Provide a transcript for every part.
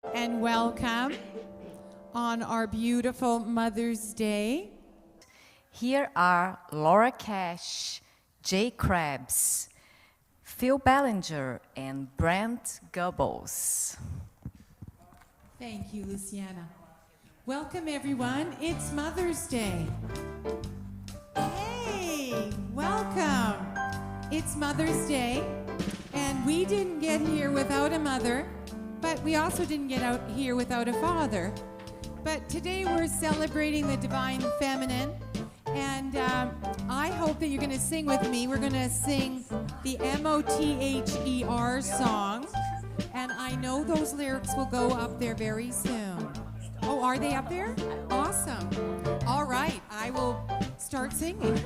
And welcome on our beautiful Mother's Day. Here are Laura Cash, Jay Krabs, Phil Ballinger, and Brent Goebbels. Thank you, Luciana. Welcome, everyone. It's Mother's Day. Hey, welcome. It's Mother's Day, and we didn't get here without a mother, but we also didn't get out here without a father. But today we're celebrating the divine feminine, and I hope that you're going to sing with me. We're going to sing the M-O-T-H-E-R song, and I know those lyrics will go up there very soon. Oh, are they up there? Awesome. All right, I will start singing.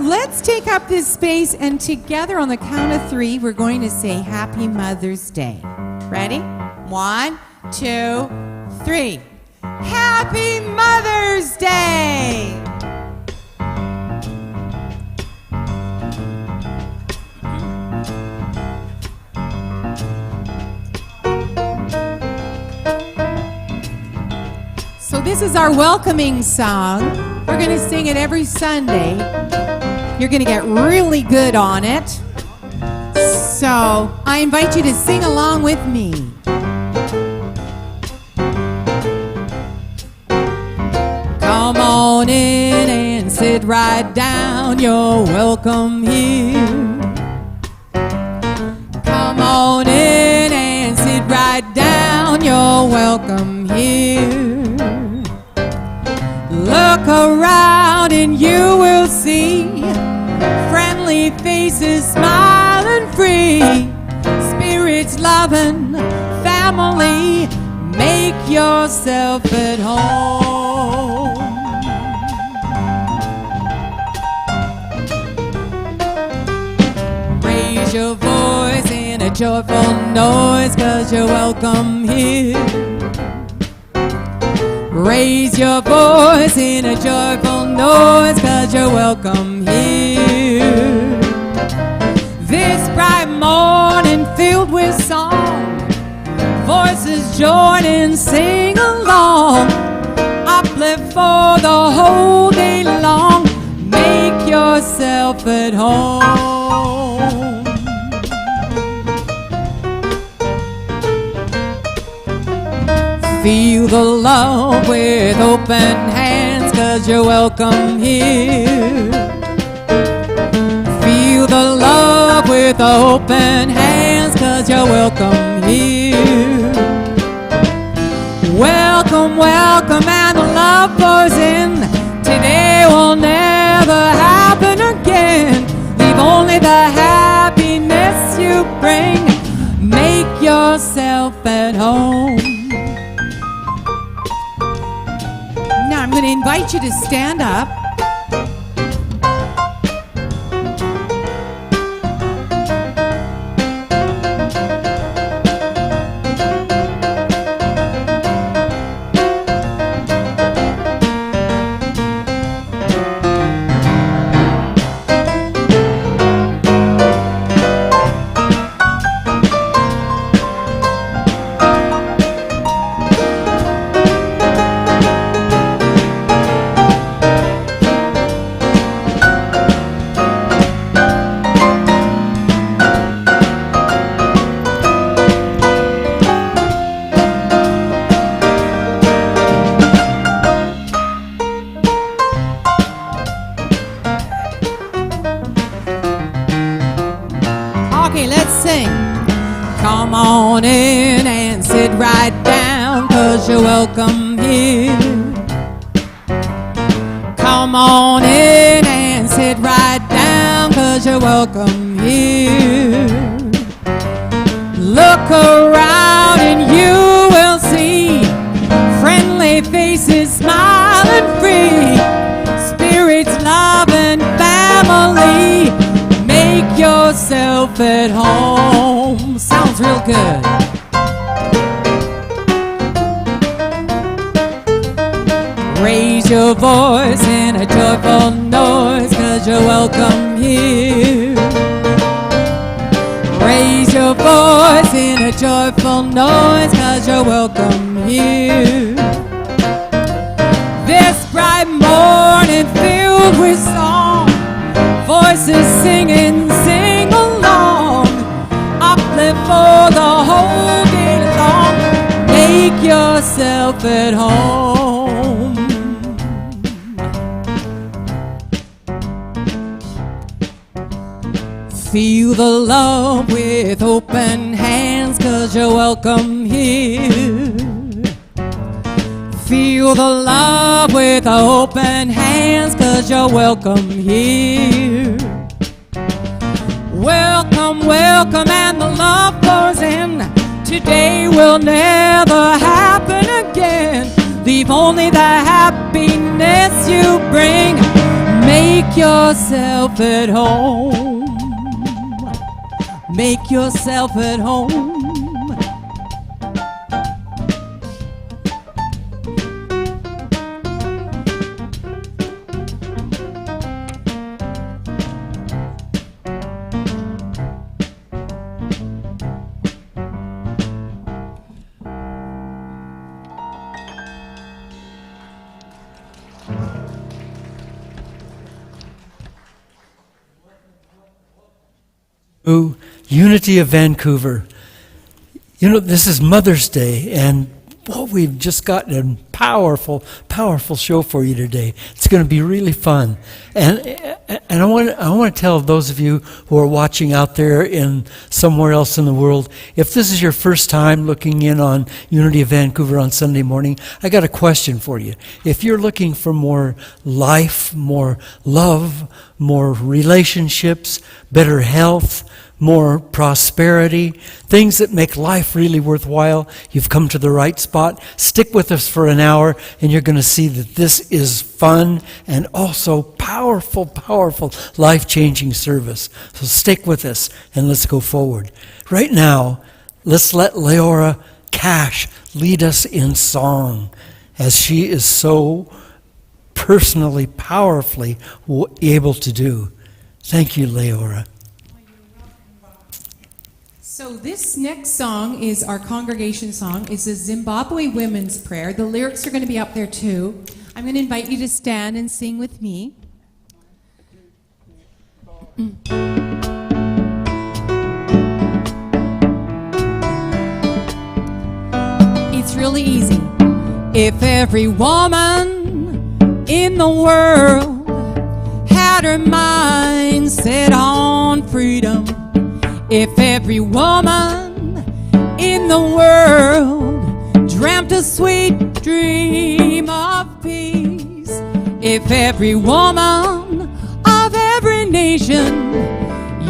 let's take up this space, and together on the count of 3, we're going to say Happy Mother's Day. Ready? 1, 2, 3. Happy Mother's Day! So this is our welcoming song. We're going to sing it every Sunday. You're going to get really good on it. So I invite you to sing along with me. Come on in and sit right down. You're welcome here. Come on in and sit right down. You're welcome here. Look around and you will see friendly faces smiling free. Spirits loving family. Make yourself at home. Raise your voice in a joyful noise, 'cause you're welcome here. Raise your voice in a joyful noise, 'cause you're welcome here. This bright morning filled with song, voices join and sing along. Uplift for the whole day long. Make yourself at home. Feel the love with open hands, 'cause you're welcome here. Feel the love with open hands, 'cause you're welcome here. Welcome, welcome, and the love pours in. Today will never happen again. Leave only the happiness you bring. Make yourself at home. I'm going to invite you to stand up. Okay, let's sing. Come on in and sit right down, 'cause you're welcome here. Come on in and sit right down, 'cause you're welcome here. Look around and you will see friendly faces smiling free. Spirits loving family. Make yourself at home. Sounds real good. Raise your voice in a joyful noise, 'cause you're welcome here. Raise your voice in a joyful noise, 'cause you're welcome here. This bright morning filled with song, voices singing, sing along. Uplift for the whole day long. Make yourself at home. Feel the love with open hands, 'cause you're welcome here. Feel the love with open hands, 'cause you're welcome here. Welcome, welcome, and the love pours in. Today will never happen again. Leave only the happiness you bring. Make Make yourself at home. Make yourself at home. Ooh, Unity of Vancouver. You know, this is Mother's Day, and we've just got a powerful, powerful show for you today. It's going to be really fun. And I want to tell those of you who are watching out there in somewhere else in the world, if this is your first time looking in on Unity of Vancouver on Sunday morning, I got a question for you. If you're looking for more life, more love, more relationships, better health, more prosperity, things that make life really worthwhile, you've come to the right spot. Stick with us for an hour, and you're going to see that this is fun and also powerful, powerful, life-changing service. So stick with us, and let's go forward. Right now, let's let Leora Cash lead us in song, as she is so personally, powerfully able to do. Thank you, Leora. So this next song is our congregation song. It's a Zimbabwe women's prayer. The lyrics are going to be up there too. I'm going to invite you to stand and sing with me. It's really easy. If every woman in the world had her mind set on freedom, if every woman in the world dreamt a sweet dream of peace, if every woman of every nation,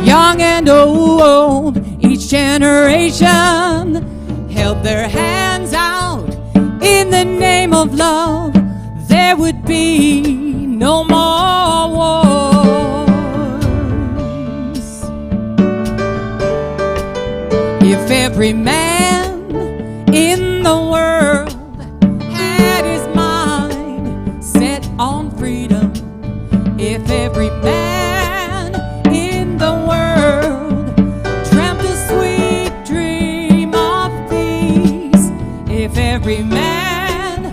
young and old, each generation, held their hands out in the name of love, there would be no more wars. If every man in the world had his mind set on freedom, if every man in the world dreamt a sweet dream of peace, if every man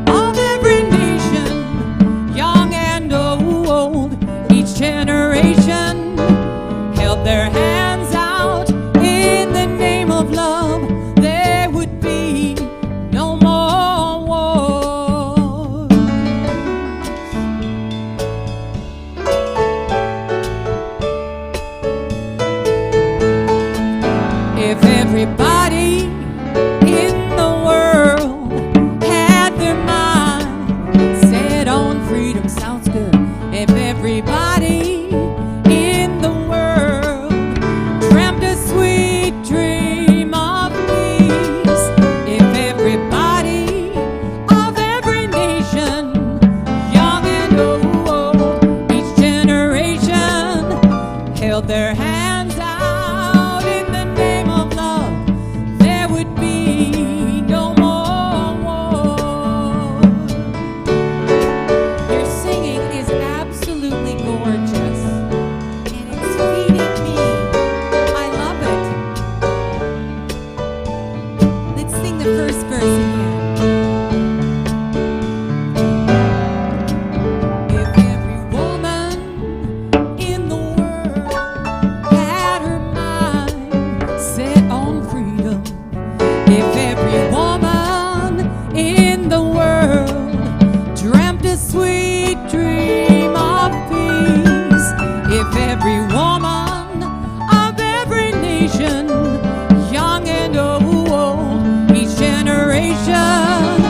of every nation, young and old, each generation, held their hands out in the name of love, there would be no more wars. If everybody in the world had their mind set on freedom, sounds good. If everybody in the world dreamt a sweet dream of peace, if everybody of every nation, young and old, each generation, held their hands out in the name of love, there would be no more war. Your singing is absolutely gorgeous, and it's feeding me. I love it. Let's sing the first verse again. If every woman in the world had her mind set on freedom, if every woman in the world dreamt a sweet dream of peace, if every woman of every nation, young and old, each generation,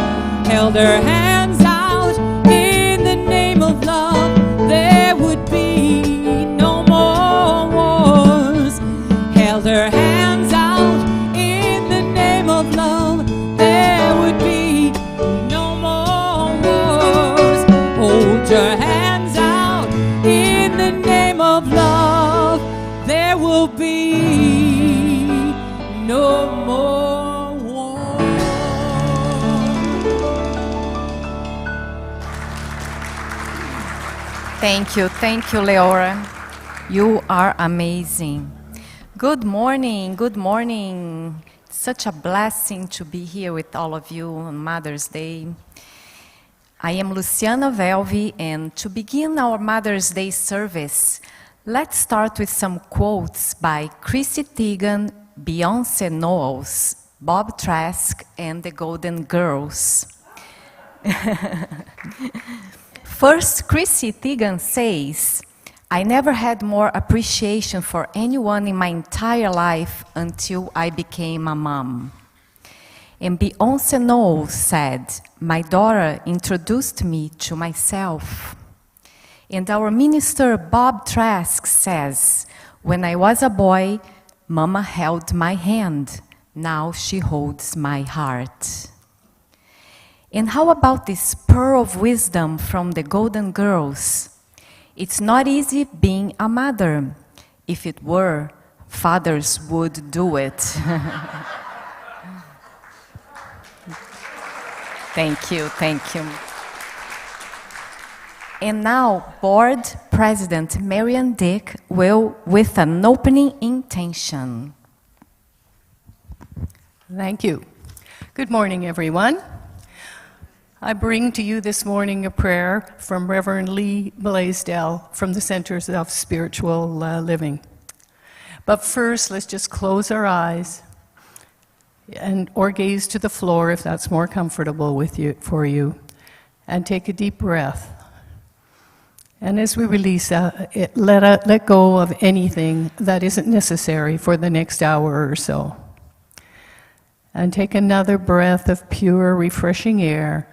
held their hands out in the name of love, there would be no more wars. Held their hands out in the name of love, there would be no more wars. Hold your hands out in there will be no more war. Thank you, Leora. You are amazing. Good morning, good morning. Such a blessing to be here with all of you on Mother's Day. I am Luciana Velvi, and to begin our Mother's Day service, let's start with some quotes by Chrissy Teigen, Beyonce Knowles, Bob Trask, and the Golden Girls. First, Chrissy Teigen says, "I never had more appreciation for anyone in my entire life until I became a mom." And Beyonce Knowles said, "My daughter introduced me to myself." And our minister Bob Trask says, "When I was a boy, Mama held my hand. Now she holds my heart." And how about this pearl of wisdom from the Golden Girls? "It's not easy being a mother. If it were, fathers would do it." Thank you, thank you. And now, Board President Marian Dick will with an opening intention. Thank you. Good morning, everyone. I bring to you this morning a prayer from Reverend Lee Malesdale from the Centers of Spiritual Living. But first, let's just close our eyes or gaze to the floor if that's more comfortable for you, and take a deep breath. And as we release let go of anything that isn't necessary for the next hour or so. And take another breath of pure, refreshing air,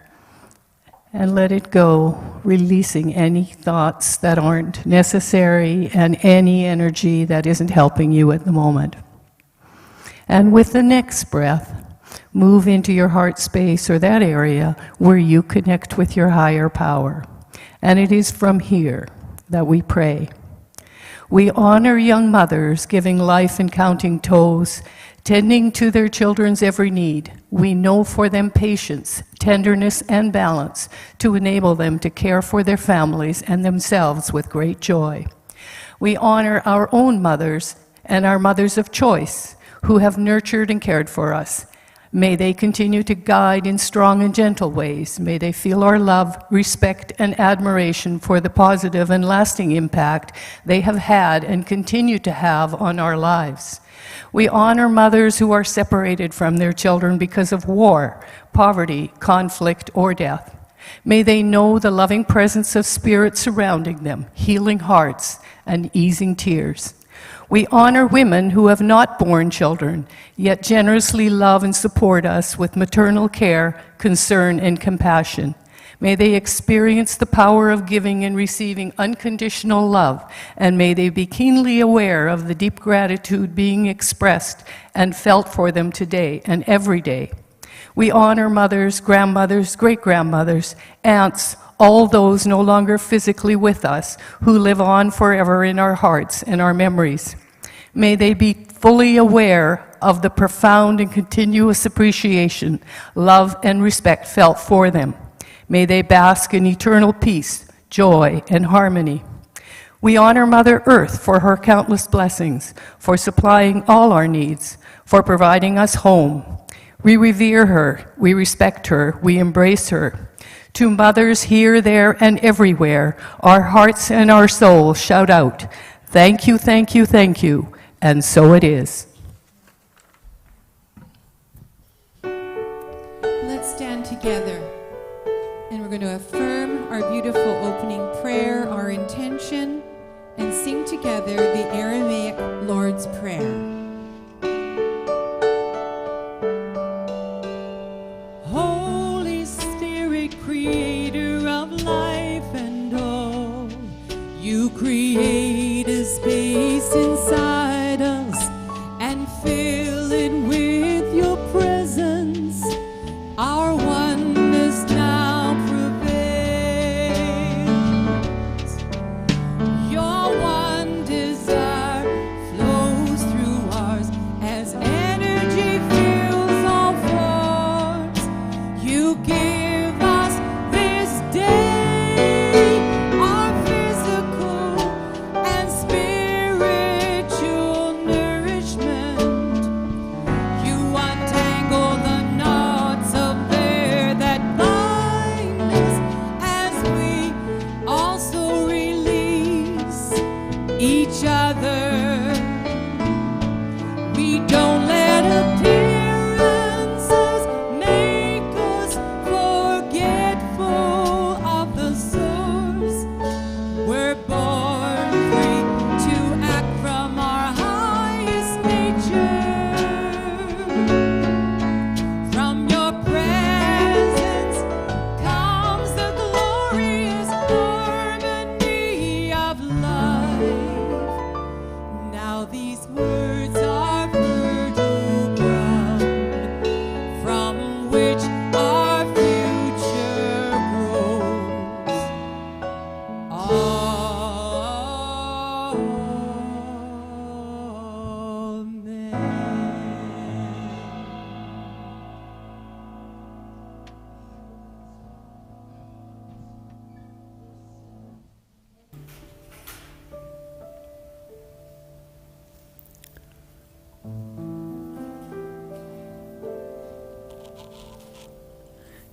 and let it go, releasing any thoughts that aren't necessary and any energy that isn't helping you at the moment. And with the next breath, move into your heart space or that area where you connect with your higher power. And it is from here that we pray. We honor young mothers giving life and counting toes, tending to their children's every need. We know for them patience, tenderness, and balance to enable them to care for their families and themselves with great joy. We honor our own mothers and our mothers of choice who have nurtured and cared for us. May they continue to guide in strong and gentle ways. May they feel our love, respect, and admiration for the positive and lasting impact they have had and continue to have on our lives. We honor mothers who are separated from their children because of war, poverty, conflict, or death. May they know the loving presence of Spirit surrounding them, healing hearts and easing tears. We honor women who have not borne children, yet generously love and support us with maternal care, concern, and compassion. May they experience the power of giving and receiving unconditional love, and may they be keenly aware of the deep gratitude being expressed and felt for them today and every day. We honor mothers, grandmothers, great-grandmothers, aunts, all those no longer physically with us who live on forever in our hearts and our memories. May they be fully aware of the profound and continuous appreciation, love, and respect felt for them. May they bask in eternal peace, joy, and harmony. We honor Mother Earth for her countless blessings, for supplying all our needs, for providing us home. We revere her, we respect her, we embrace her. To mothers here, there, and everywhere, our hearts and our souls shout out, "Thank you, thank you, thank you," and so it is. Let's stand together, and we're going to affirm our beautiful opening prayer, our intention, and sing together the Aramaic Lord's Prayer. Holy Spirit, creator of life and all, you create a space inside us and fill it with your presence. Our oneness now prevails. Your one desire flows each other. We don't let appearances make us forgetful of the source. We're born free to act from our highest nature. From your presence comes the glorious harmony of life. Now these words are fertile ground from which our future grows. Amen.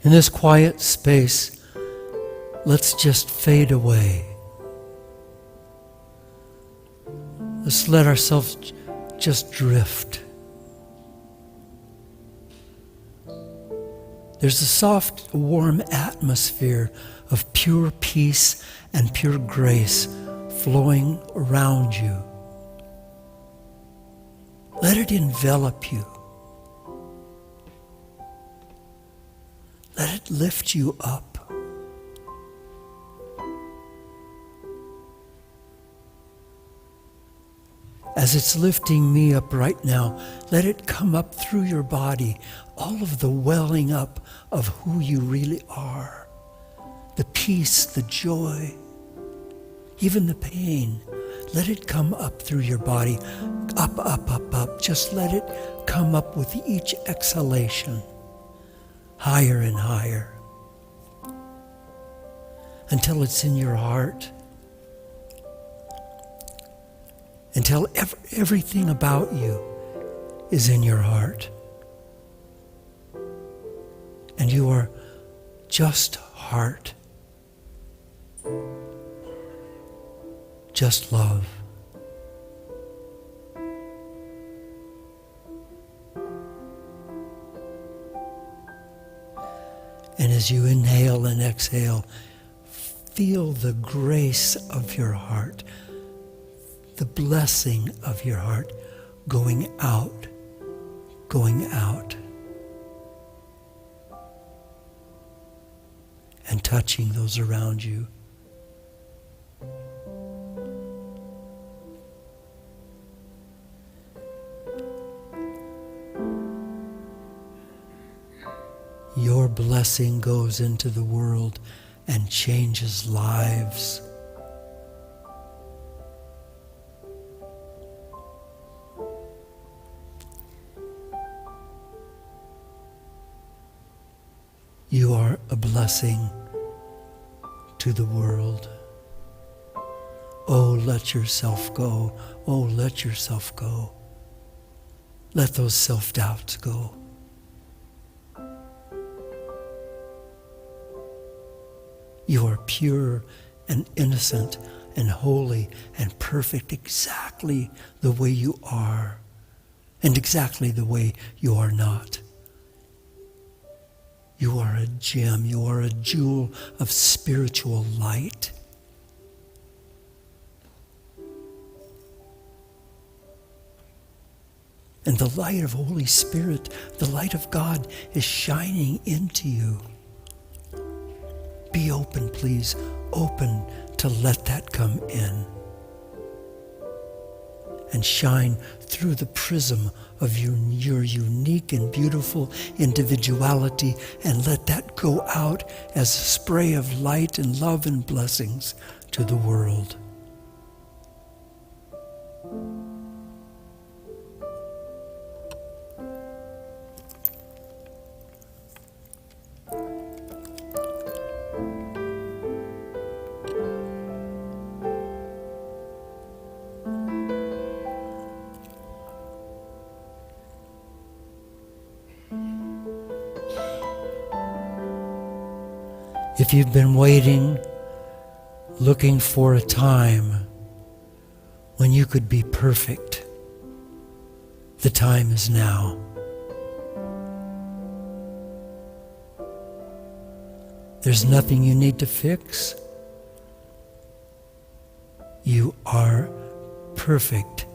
In this quiet space, let's just fade away. Let's let ourselves just drift. There's a soft, warm atmosphere of pure peace and pure grace flowing around you. Let it envelop you. Let it lift you up. As it's lifting me up right now, let it come up through your body, all of the welling up of who you really are. The peace, the joy, even the pain. Let it come up through your body, up, up, up, up. Just let it come up with each exhalation, higher and higher, until it's in your heart, until everything about you is in your heart. And you are just heart, just love. And as you inhale and exhale, feel the grace of your heart, the blessing of your heart going out, and touching those around you. Your blessing goes into the world and changes lives. You are a blessing to the world. Oh, let yourself go. Oh, let yourself go. Let those self-doubts go. You are pure and innocent and holy and perfect exactly the way you are and exactly the way you are not. You are a gem. You are a jewel of spiritual light. And the light of Holy Spirit, the light of God, is shining into you. Be open, please. Open to let that come in. And shine through the prism of your unique and beautiful individuality, and let that go out as a spray of light and love and blessings to the world. If you've been waiting, looking for a time when you could be perfect. The time is now. There's nothing you need to fix. You are perfect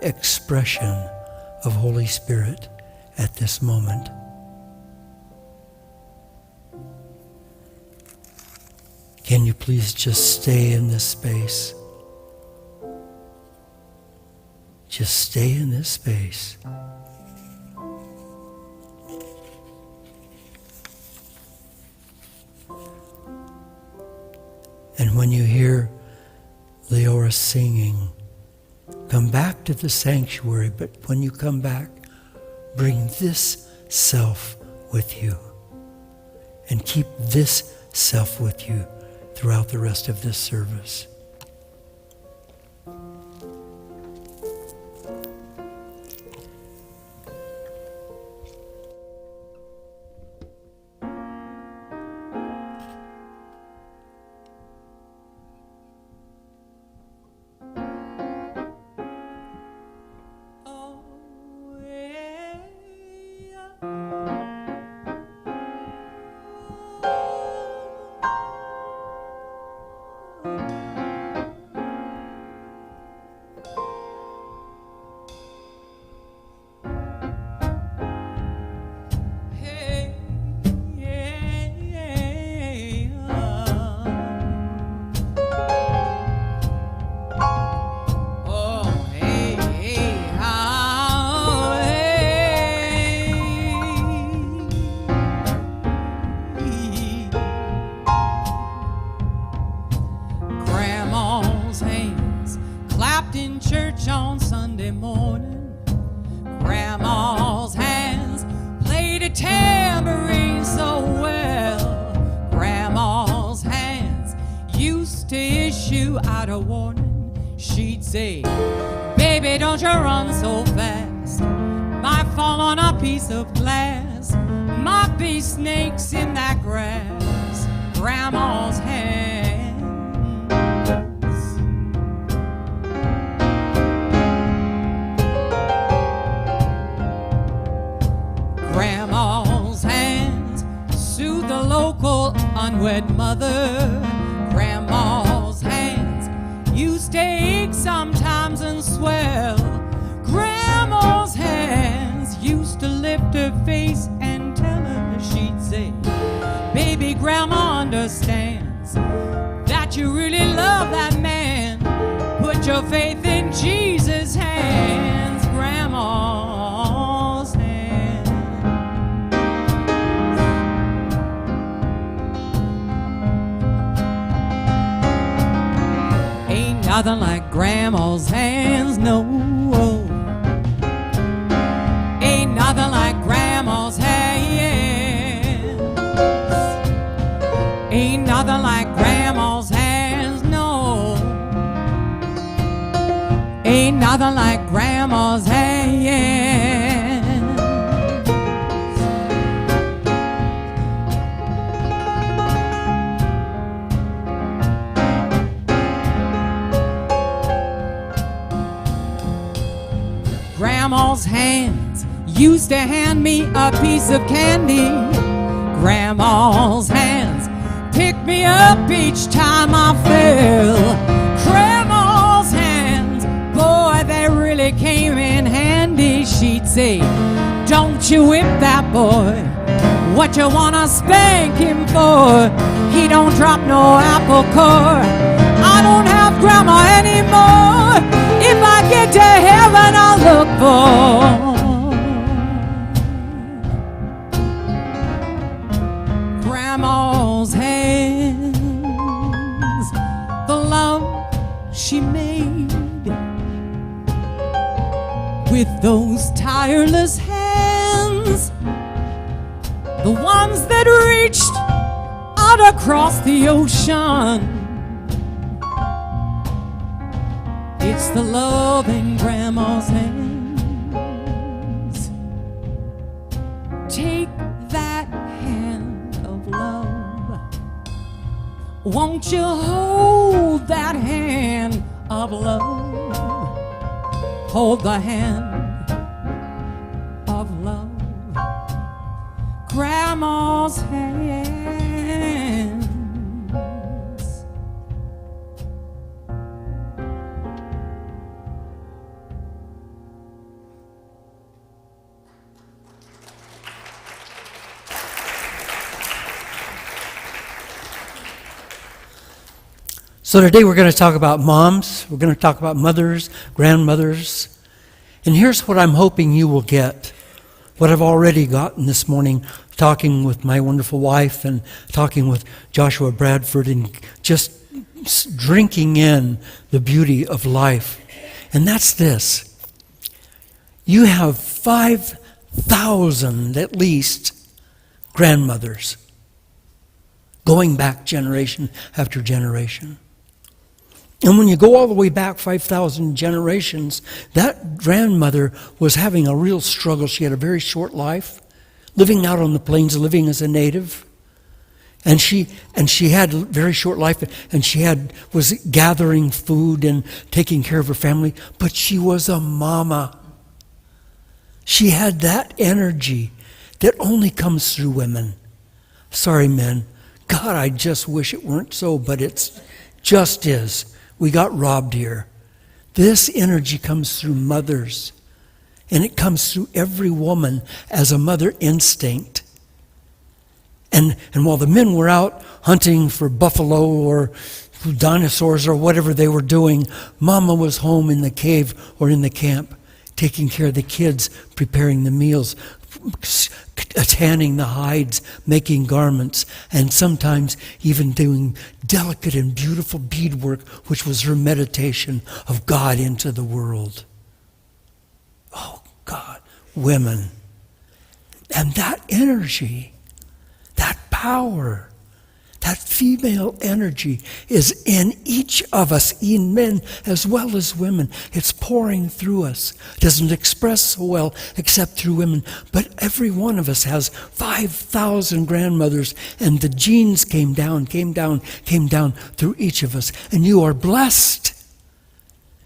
expression of Holy Spirit at this moment. Can you please just stay in this space? Just stay in this space. And when you hear Leora singing, come back to the sanctuary, but when you come back, bring this self with you. And keep this self with you throughout the rest of this service. Nothing like Grandma's hands, no. Ain't nothing like Grandma's hands. Ain't nothing like Grandma's hands, no. Ain't nothing like Grandma's hands. Grandma's hands used to hand me a piece of candy. Grandma's hands picked me up each time I fell. Grandma's hands, boy, they really came in handy. She'd say, don't you whip that boy. What you wanna spank him for? He don't drop no apple core. I don't have Grandma anymore. If I get to heaven, I'll look for Grandma's hands, the love she made with those tireless hands, the ones that reached out across the ocean. It's the love in Grandma's hands. Take that hand of love. Won't you hold that hand of love? hold the hand of love. Grandma's hands. So today we're going to talk about moms. We're going to talk about mothers, grandmothers. And here's what I'm hoping you will get. What I've already gotten this morning, talking with my wonderful wife and talking with Joshua Bradford and just drinking in the beauty of life. And that's this. You have 5,000 at least grandmothers going back generation after generation. And when you go all the way back 5,000 generations, that grandmother was having a real struggle. She had a very short life, living out on the plains, living as a native. And she had a very short life, and was gathering food and taking care of her family, but she was a mama. She had that energy that only comes through women. Sorry, men. God, I just wish it weren't so, but it's just is. We got robbed here. This energy comes through mothers, and it comes through every woman as a mother instinct. And while the men were out hunting for buffalo or dinosaurs or whatever they were doing, Mama was home in the cave or in the camp, taking care of the kids, preparing the meals, tanning the hides, making garments, and sometimes even doing delicate and beautiful beadwork, which was her meditation of God into the world. Oh, God, women. And that energy, that power, that female energy is in each of us, in men as well as women. It's pouring through us. It doesn't express so well except through women. But every one of us has 5,000 grandmothers, and the genes came down through each of us. And you are blessed.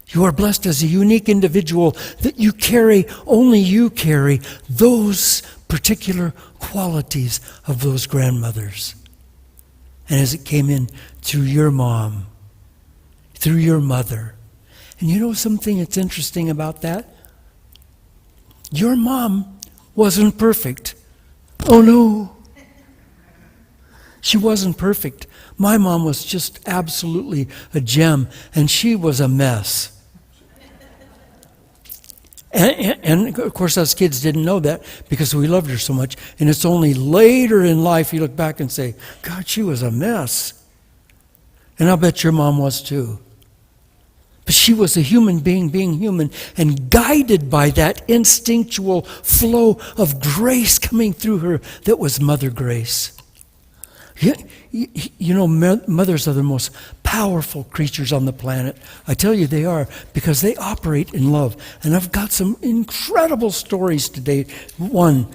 You are blessed as a unique individual that you carry, only you carry those particular qualities of those grandmothers. And as it came in through your mom, through your mother. And you know something that's interesting about that? Your mom wasn't perfect. Oh no. She wasn't perfect. My mom was just absolutely a gem, and she was a mess. And of course, us kids didn't know that because we loved her so much. And it's only later in life you look back and say, God, she was a mess. And I'll bet your mom was too. But she was a human being human, and guided by that instinctual flow of grace coming through her that was Mother Grace. You know, mothers are the most powerful creatures on the planet. I tell you they are, because they operate in love. And I've got some incredible stories today. One,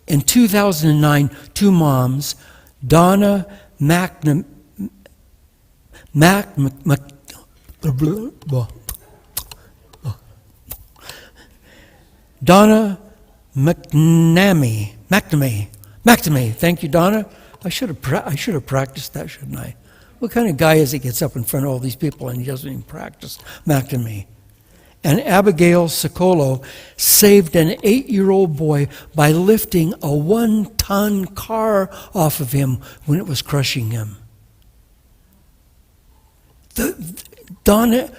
in 2009, two moms, Donna McNamee McNamee. Thank you, Donna. I should have practiced that, shouldn't I? What kind of guy is he gets up in front of all these people and he doesn't even practice McNamee? And Abigail Sicolo saved an 8-year-old boy by lifting a 1-ton car off of him when it was crushing him. Donna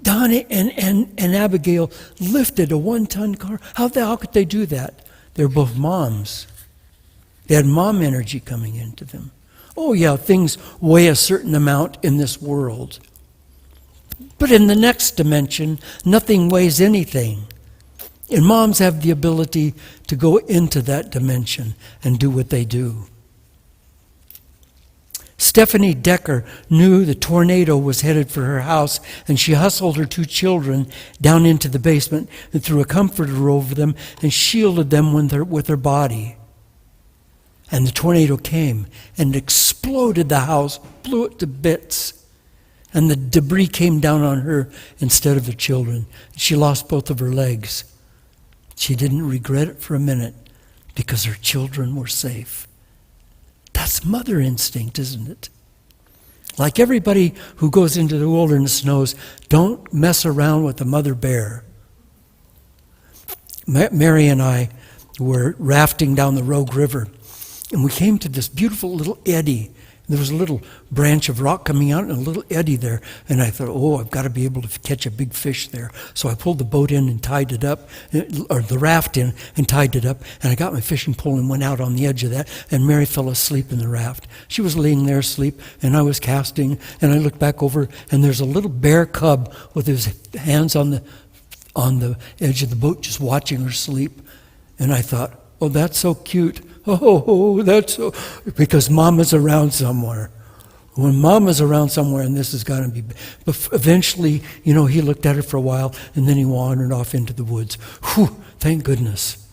and Abigail lifted a 1-ton car. How could they do that? They're both moms. They had mom energy coming into them. Oh yeah, things weigh a certain amount in this world. But in the next dimension, nothing weighs anything. And moms have the ability to go into that dimension and do what they do. Stephanie Decker knew the tornado was headed for her house, and she hustled her 2 children down into the basement and threw a comforter over them and shielded them with her body. And the tornado came and exploded the house, blew it to bits. and the debris came down on her instead of the children. She lost both of her legs. She didn't regret it for a minute because her children were safe. That's mother instinct, isn't it? Like everybody who goes into the wilderness knows, don't mess around with the mother bear. Mary and I were rafting down the Rogue River, and we came to this beautiful little eddy. There was a little branch of rock coming out and a little eddy there. And I thought, oh, I've got to be able to catch a big fish there. So I pulled the boat in and tied it up, or the raft in and tied it up. And I got my fishing pole and went out on the edge of that. And Mary fell asleep in the raft. She was laying there asleep, and I was casting. And I looked back over, and there's a little bear cub with his hands on the edge of the boat just watching her sleep. And I thought, oh, that's so cute. Oh, that's so, because Mama's around somewhere. When Mama's around somewhere, and this has got to be, but eventually, he looked at her for a while, and then he wandered off into the woods. Whew, thank goodness.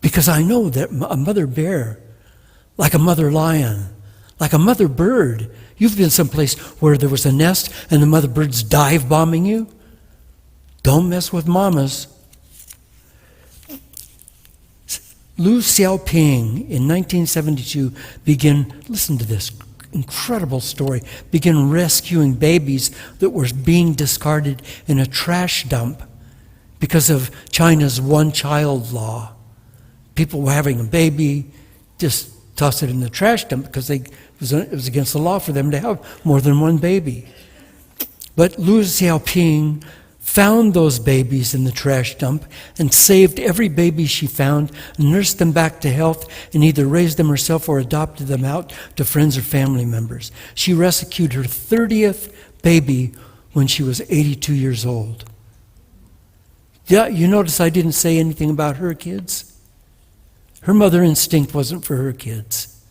Because I know that a mother bear, like a mother lion, like a mother bird, you've been someplace where there was a nest, and the mother bird's dive bombing you. Don't mess with mamas. Liu Xiaoping in 1972 listen to this incredible story, began rescuing babies that were being discarded in a trash dump because of China's one-child law. People were having a baby, just toss it in the trash dump because it was against the law for them to have more than one baby. But Liu Xiaoping found those babies in the trash dump and saved every baby she found, nursed them back to health, and either raised them herself or adopted them out to friends or family members. She rescued her 30th baby when she was 82 years old. Yeah, you notice I didn't say anything about her kids? Her mother instinct wasn't for her kids.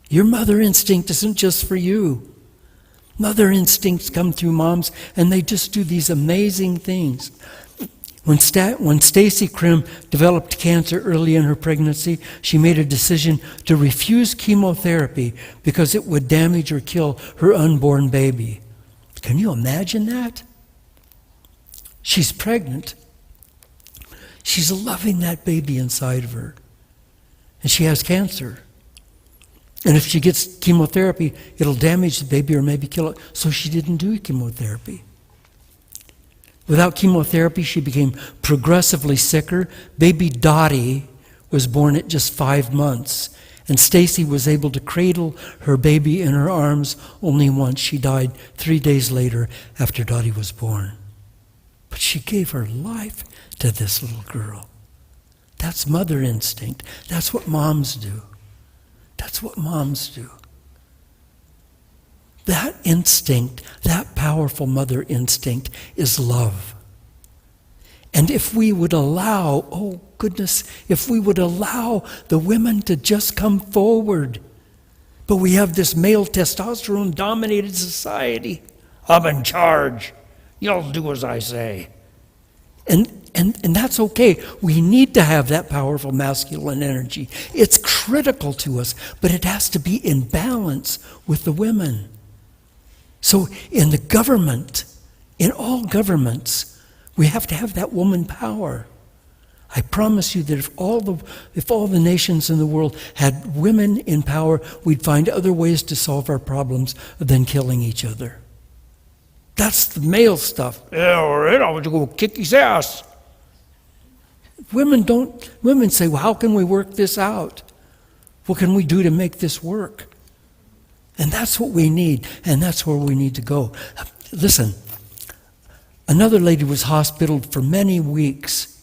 Your mother instinct isn't just for you. Mother instincts come through moms, and they just do these amazing things. When Stacy Krim developed cancer early in her pregnancy, she made a decision to refuse chemotherapy because it would damage or kill her unborn baby. Can you imagine that? She's pregnant. She's loving that baby inside of her. And she has cancer. And if she gets chemotherapy, it'll damage the baby or maybe kill it. So she didn't do chemotherapy. Without chemotherapy, she became progressively sicker. Baby Dottie was born at just 5 months. And Stacy was able to cradle her baby in her arms only once. She died 3 days later after Dottie was born. But she gave her life to this little girl. That's mother instinct. That's what moms do. That's what moms do. That instinct, that powerful mother instinct is love. And if we would allow, oh goodness, if we would allow the women to just come forward. But we have this male testosterone-dominated society. I'm in charge. You'll do as I say. And that's okay. We need to have that powerful masculine energy. It's critical to us, but it has to be in balance with the women. So in the government, in all governments, we have to have that woman power. I promise you that if all the nations in the world had women in power, we'd find other ways to solve our problems than killing each other. That's the male stuff. Yeah, all right, I'm going to go kick his ass. Women say, well, how can we work this out? What can we do to make this work? And that's what we need, and that's where we need to go. Listen, another lady was hospitaled for many weeks.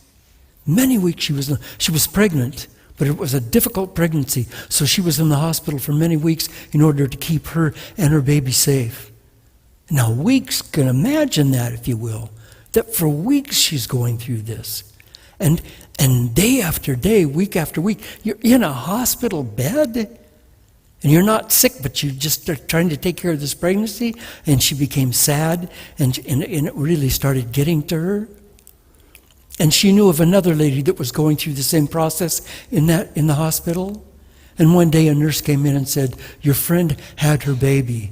Many weeks she was pregnant, but it was a difficult pregnancy, so she was in the hospital for many weeks in order to keep her and her baby safe. Now, weeks, can imagine that, if you will, that for weeks she's going through this. And day after day, week after week, you're in a hospital bed, and you're not sick, but you just are trying to take care of this pregnancy, and she became sad, and it really started getting to her. And she knew of another lady that was going through the same process in the hospital. And one day a nurse came in and said, your friend had her baby.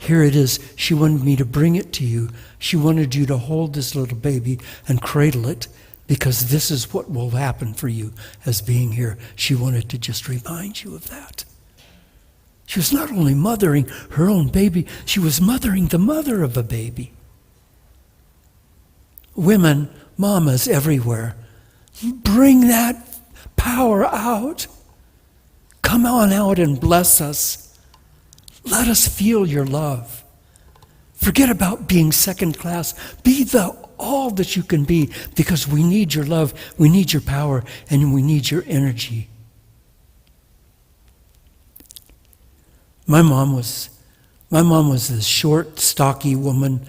Here it is. She wanted me to bring it to you. She wanted you to hold this little baby and cradle it, because this is what will happen for you as being here. She wanted to just remind you of that. She was not only mothering her own baby, she was mothering the mother of a baby. Women, mamas everywhere, bring that power out. Come on out and bless us. Let us feel your love. Forget about being second class. Be all that you can be, because we need your love, we need your power, and we need your energy. My mom was this short, stocky woman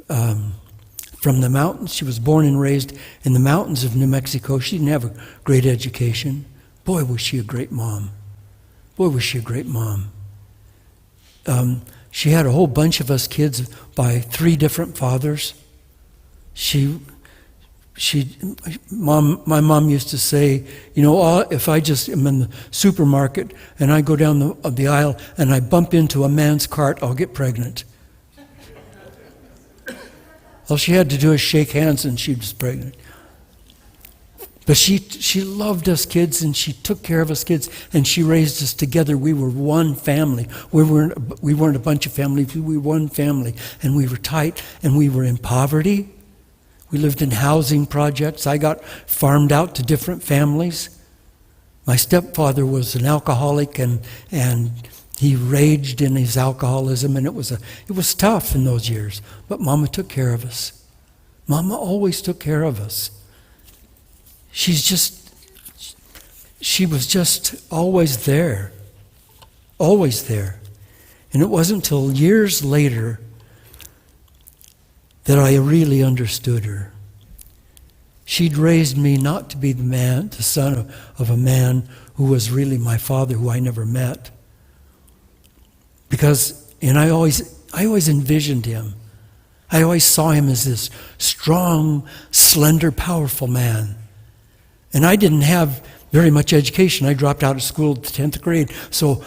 from the mountains. She was born and raised in the mountains of New Mexico. She didn't have a great education. Boy, was she a great mom. Boy, was she a great mom. She had a whole bunch of us kids by 3 different fathers. My mom used to say, if I just am in the supermarket and I go down the aisle and I bump into a man's cart, I'll get pregnant. All she had to do is shake hands and she was pregnant. But she loved us kids, and she took care of us kids, and she raised us together. We were one family. We weren't a bunch of families. We were one family, and we were tight, and we were in poverty. We lived in housing projects. I got farmed out to different families. My stepfather was an alcoholic, and he raged in his alcoholism, and it was tough in those years. But Mama took care of us. Mama always took care of us. She was just always there. Always there. And it wasn't until years later that I really understood her. She'd raised me not to be the son of a man who was really my father, who I never met. And I always envisioned him. I always saw him as this strong, slender, powerful man. And I didn't have very much education. I dropped out of school at the 10th grade. So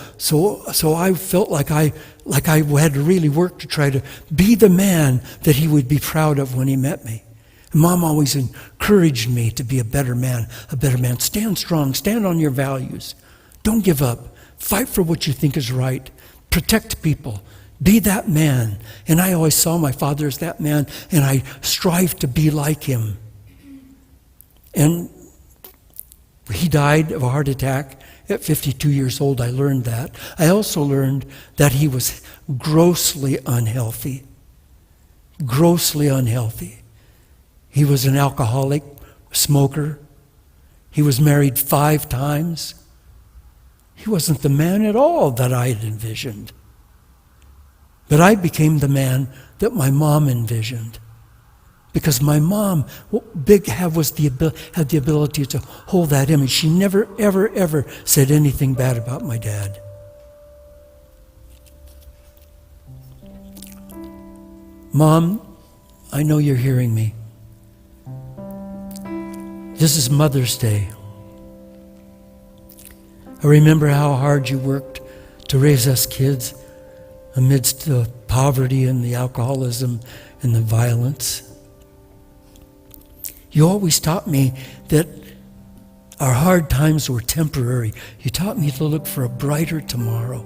I felt like I had to really work to try to be the man that he would be proud of when he met me. And Mom always encouraged me to be a better man. Stand strong, stand on your values. Don't give up. Fight for what you think is right. Protect people. Be that man. And I always saw my father as that man, and I strived to be like him. And he died of a heart attack at 52 years old. I learned that. I also learned that he was grossly unhealthy. Grossly unhealthy. He was an alcoholic, smoker. He was married 5 times. He wasn't the man at all that I had envisioned. But I became the man that my mom envisioned. Because my mom had the ability to hold that image. She never, ever, ever said anything bad about my dad. Mom, I know you're hearing me. This is Mother's Day. I remember how hard you worked to raise us kids amidst the poverty and the alcoholism and the violence. You always taught me that our hard times were temporary. You taught me to look for a brighter tomorrow.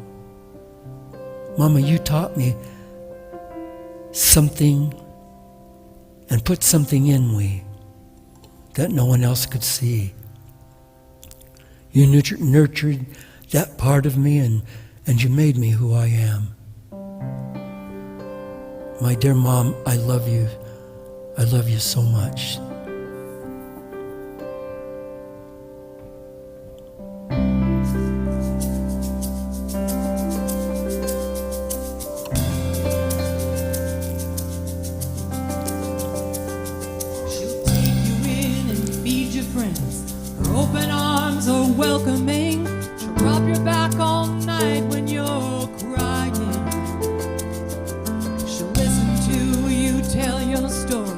Mama, you taught me something and put something in me that no one else could see. You nurtured that part of me, and you made me who I am. My dear Mom, I love you. I love you so much. Open arms are welcoming. She'll rub your back all night when you're crying. She'll listen to you tell your story,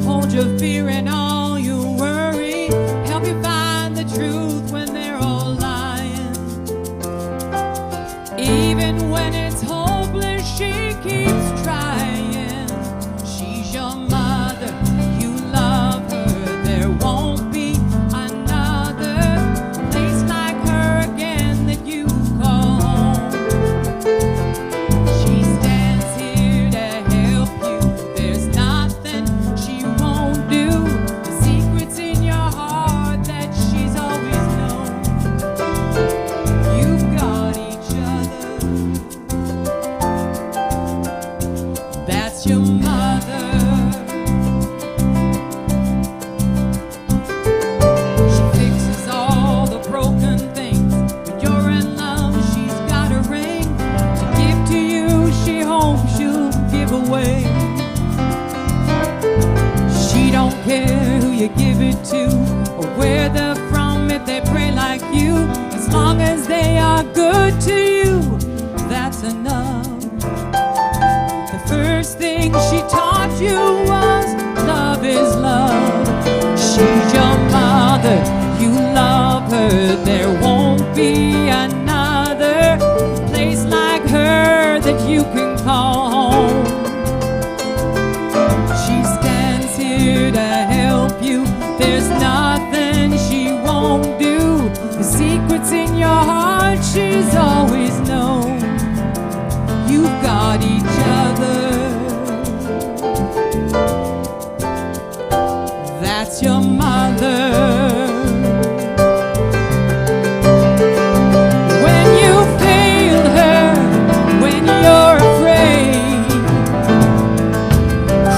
hold your fear and all your worry, help you find the truth when they're all lying. Even when it's hopeless, she you give it to, or where they're from, if they pray like you. As long as they are good to you, that's enough. The first thing she taught you was love is love. She's your mother, you love her. There won't be another place like her that you can call home. She stands here to help you. There's nothing she won't do. The secrets in your heart she's always known. You've got each other. That's your mother. When you failed her, when you're afraid,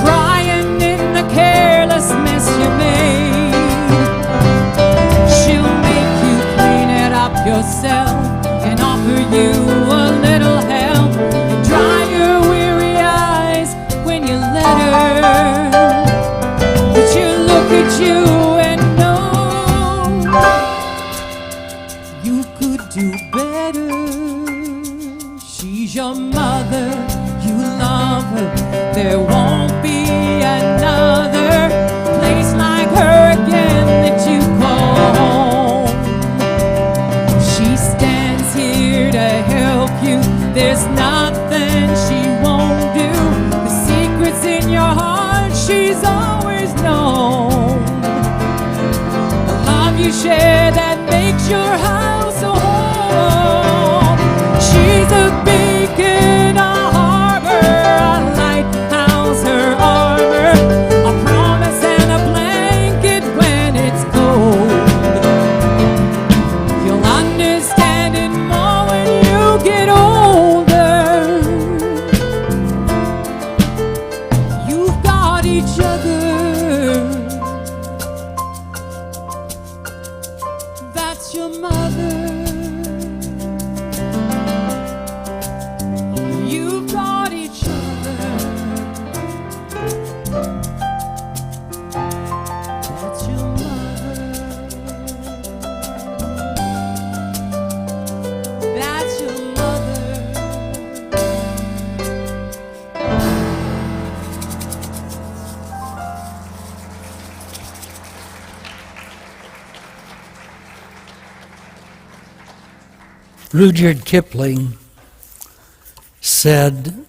crying in the careless mess you made, she'll make you clean it up yourself and offer you a little help and dry your weary eyes when you let her. But you look at you and know you could do better. She's your mother, you love her. There won't be another place like her again that you call home. She stands here to help you. There's nothing she won't do. The secrets in your heart she's always known. The love you share that makes your house a home. She's a beacon, a harbor, a lighthouse, her armor, a promise and a blanket when it's cold. You'll understand it more when you get older. You've got each other. That's your mother. You've got each other. That's your mother. That's your mother. Rudyard Kipling said,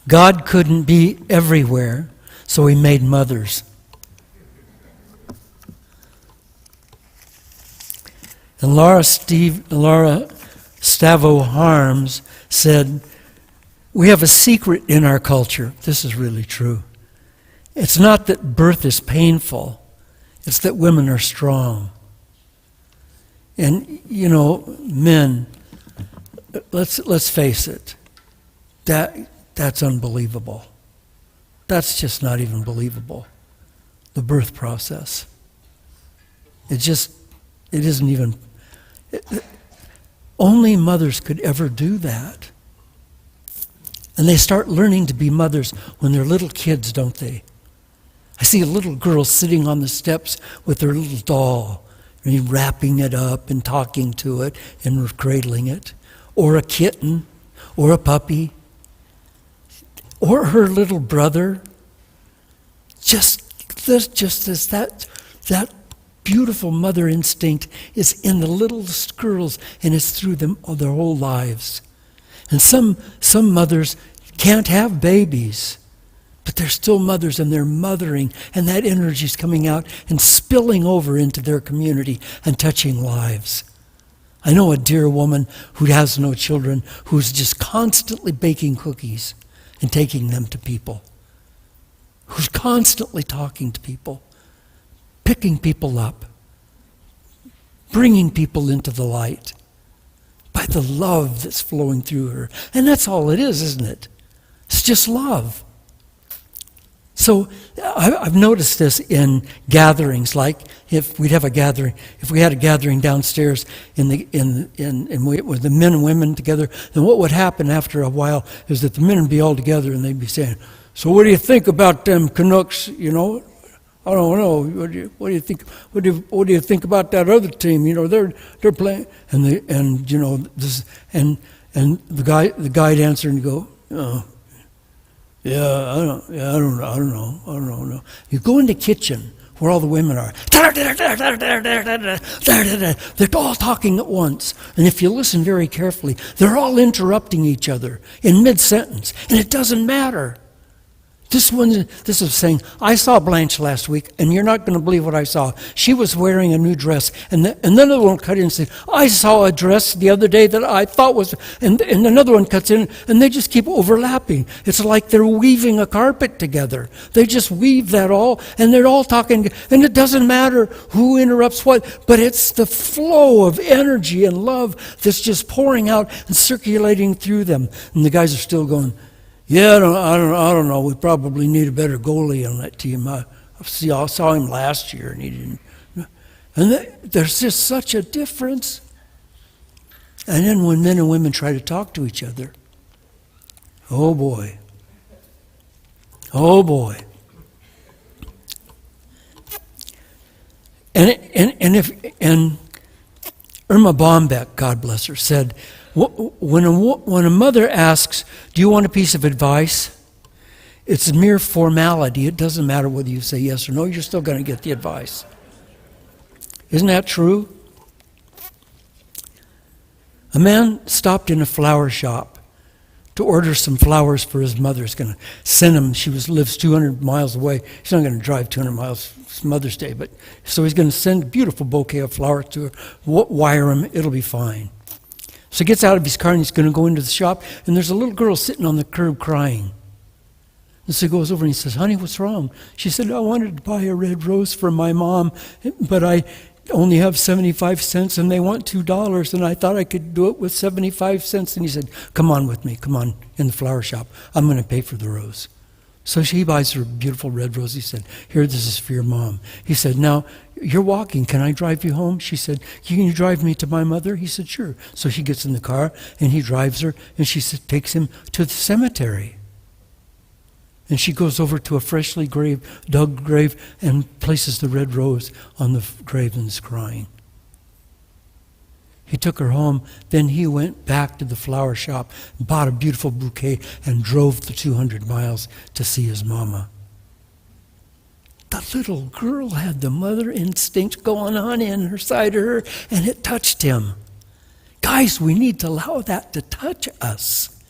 God couldn't be everywhere, so he made mothers. And Laura Stavo Harms said, we have a secret in our culture. This is really true. It's not that birth is painful, it's that women are strong. And, you know, men, let's face it, that's unbelievable. That's just not even believable. The birth process. It isn't even, only mothers could ever do that. And they start learning to be mothers when they're little kids, don't they? I see a little girl sitting on the steps with her little doll, and wrapping it up and talking to it and cradling it, or a kitten, or a puppy, or her little brother. Just as that beautiful mother instinct is in the littlest girls and is through them all their whole lives. And some mothers can't have babies, but they're still mothers and they're mothering, and that energy is coming out and spilling over into their community and touching lives. I know a dear woman who has no children who's just constantly baking cookies and taking them to people, who's constantly talking to people, picking people up, bringing people into the light by the love that's flowing through her. And that's all it is, isn't it? It's just love. So I've noticed this in gatherings, like if we had a gathering downstairs with the men and women together, then what would happen after a while is that the men would be all together and they'd be saying, "So what do you think about them Canucks, you know? I don't know. What do you think? What do you think about that other team? You know, they're playing, and you know this, and the guy answered and go, oh, yeah, I don't know. You go in the kitchen where all the women are. They're all talking at once, and if you listen very carefully, they're all interrupting each other in mid-sentence, and it doesn't matter. This is saying, I saw Blanche last week, and you're not going to believe what I saw. She was wearing a new dress. And then another one cut in and said, I saw a dress the other day that I thought was... And another one cuts in, and they just keep overlapping. It's like they're weaving a carpet together. They just weave that all, and they're all talking. And it doesn't matter who interrupts what, but it's the flow of energy and love that's just pouring out and circulating through them. And the guys are still going... Yeah, I don't know. We probably need a better goalie on that team. I saw him last year, and he didn't. And there's just such a difference. And then when men and women try to talk to each other, oh boy. And Irma Bombeck, God bless her, said, when a mother asks, do you want a piece of advice? It's mere formality. It doesn't matter whether you say yes or no. You're still going to get the advice. Isn't that true? A man stopped in a flower shop to order some flowers for his mother. He's going to send them. She lives 200 miles away. He's not going to drive 200 miles. It's Mother's Day. So he's going to send a beautiful bouquet of flowers to her. Wire him. It'll be fine. So he gets out of his car and he's going to go into the shop, and there's a little girl sitting on the curb crying. And so he goes over and he says, honey, what's wrong? She said, I wanted to buy a red rose for my mom, but I only have 75 cents and they want $2, and I thought I could do it with 75 cents. And he said, come on with me, come on in the flower shop. I'm going to pay for the rose. So she buys her a beautiful red rose. He said, here, this is for your mom. He said, now, you're walking. Can I drive you home? She said, can you drive me to my mother? He said, sure. So she gets in the car, and he drives her, and she takes him to the cemetery. And she goes over to a freshly dug grave and places the red rose on the grave and is crying. He took her home. Then he went back to the flower shop, bought a beautiful bouquet, and drove the 200 miles to see his mama. The little girl had the mother instinct going on in her side of her, and it touched him. Guys, we need to allow that to touch us.